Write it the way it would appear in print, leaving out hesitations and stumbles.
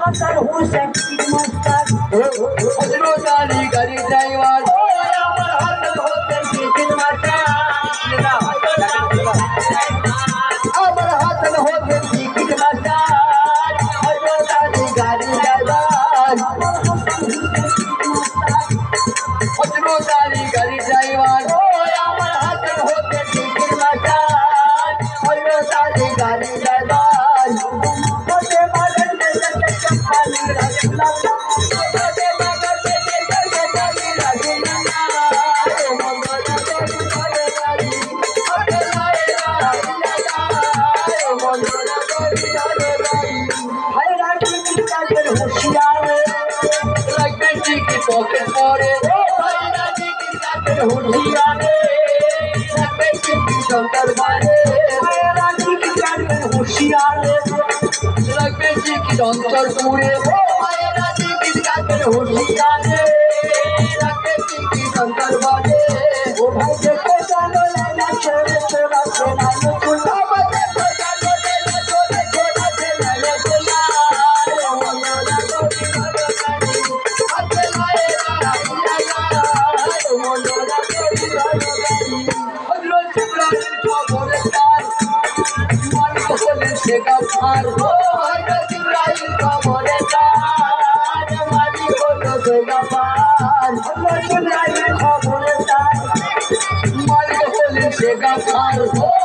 Hasan Hossain master হজরতালি গাড়ি driver আমার Hasan Hossain ticket master আমার হাসান হোসেন টিকিট মাস্টার হজরতালি গাড়ি ড্রাইভার হজরতালি গাড়ি ড্রাইভার আমার হাসান হোসেন টিকিট মাস্টার হজরতালি গাড়ি ড্রাইভার হতে পারেন পানি রাখলাম লাগবে টিকিট পকেট পরে হুশিয়ারে লাগবে টিকিট সন্তার বারে হুশিয়ারে লাগবে টিকিট অন্তরপুরে টিকিট কাটবে হুশিয়ারে লাগবে টিকিট সন্তার বারে ও ভাই দেখো জানো না ছেড়ে ছেড়ে ছেড়ে চুলা আর ও হযরত ইব্রাহিম কবরে তার মালি হলো বেগাফার খবরে তার মালিক হলেন সে গাফার ও